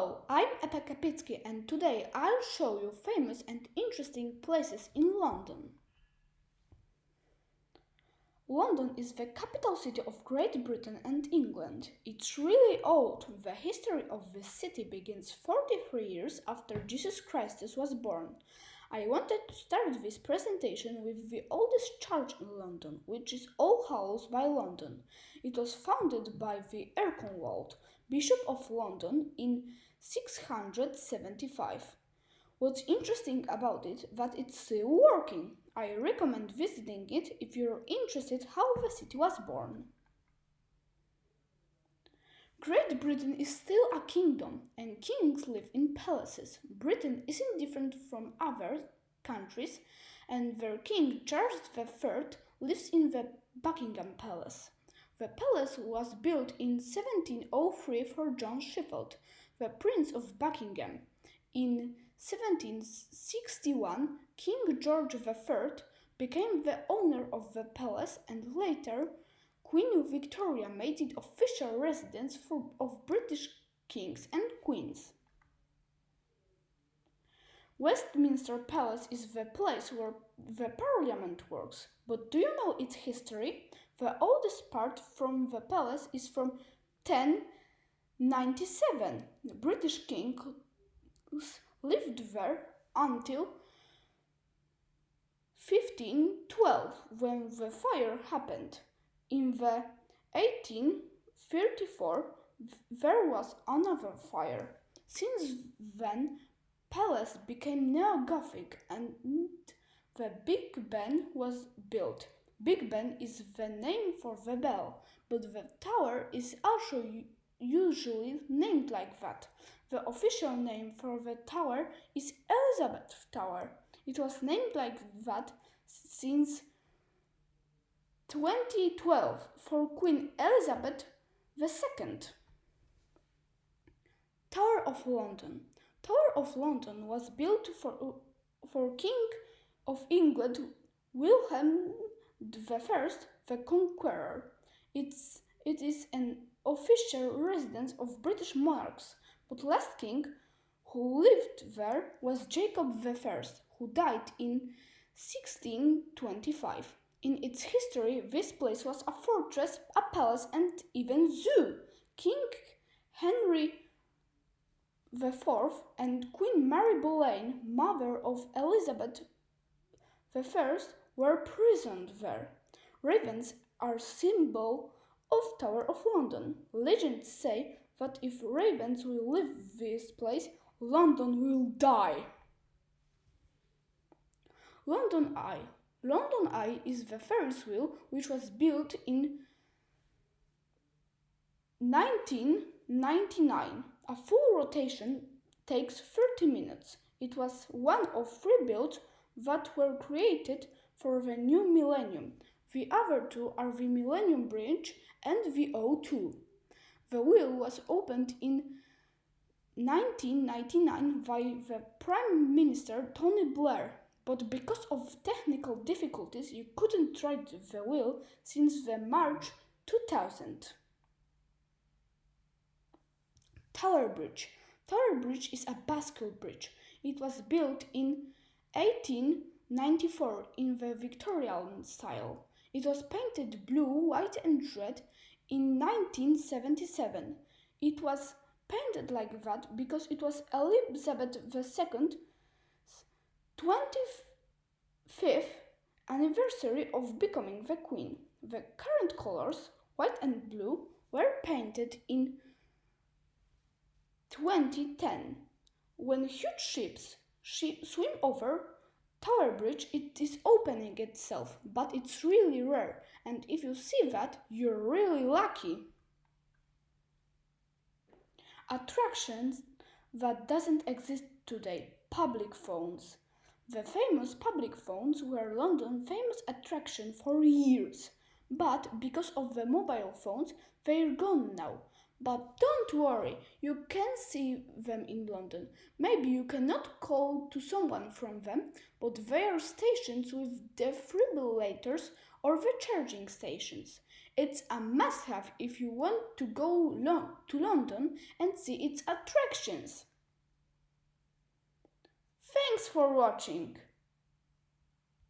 Hello, I'm Epa Kapitsky and today I'll show you famous and interesting places in London. London is the capital city of Great Britain and England. It's really old. The history of the city begins 43 years after Jesus Christ was born. I wanted to start this presentation with the oldest church in London, which is All Hallows by London. It was founded by the Erkenwald, Bishop of London, in 675. What's interesting about it that it's still working. I recommend visiting it if you're interested how the city was born. Great Britain is still a kingdom and kings live in palaces. Britain isn't different from other countries and their king Charles III lives in the Buckingham Palace. The palace was built in 1703 for John Sheffield, the Prince of Buckingham. In 1761, King George III became the owner of the palace and later Queen Victoria made it official residence of British kings and queens. Westminster Palace is the place where the Parliament works. But do you know its history? The oldest part from the palace is from 1097. The British kings lived there until 1512 when the fire happened. In the 1834 there was another fire. Since then palace became neo-Gothic and the Big Ben was built. Big Ben is the name for the bell, but the tower is also usually named like that. The official name for the tower is Elizabeth Tower. It was named like that since 2012 for Queen Elizabeth II. Tower of London. Tower of London was built for King of England William I the Conqueror. It is an official residence of British monarchs, but last king who lived there was Jacob I, who died in 1625. In its history, this place was a fortress, a palace, and even zoo. King Henry IV and Queen Mary Boleyn, mother of Elizabeth I, were prisoned there. Ravens are symbol of Tower of London. Legends say that if ravens will leave this place, London will die. London Eye. London Eye is the Ferris wheel which was built in 1999. A full rotation takes 30 minutes. It was one of 3 builds that were created for the new millennium. The other 2 are the Millennium Bridge and the O2. The wheel was opened in 1999 by the Prime Minister Tony Blair, but because of technical difficulties you couldn't ride the wheel since the March 2000. Tower Bridge. Tower Bridge is a bascule bridge. It was built in 1894 in the Victorian style. It was painted blue, white and red in 1977. It was painted like that because it was Elizabeth II's 25th anniversary of becoming the Queen. The current colors, white and blue, were painted in 2010. When huge ships swim over Tower Bridge, it is opening itself, but it's really rare, and if you see that, you're really lucky. Attractions that doesn't exist today. Public phones. The famous public phones were London's famous attraction for years, but because of the mobile phones, they're gone now. But don't worry, you can see them in London. Maybe you cannot call to someone from them, but they are stations with defibrillators or the charging stations. It's a must-have if you want to go to London and see its attractions. Thanks for watching.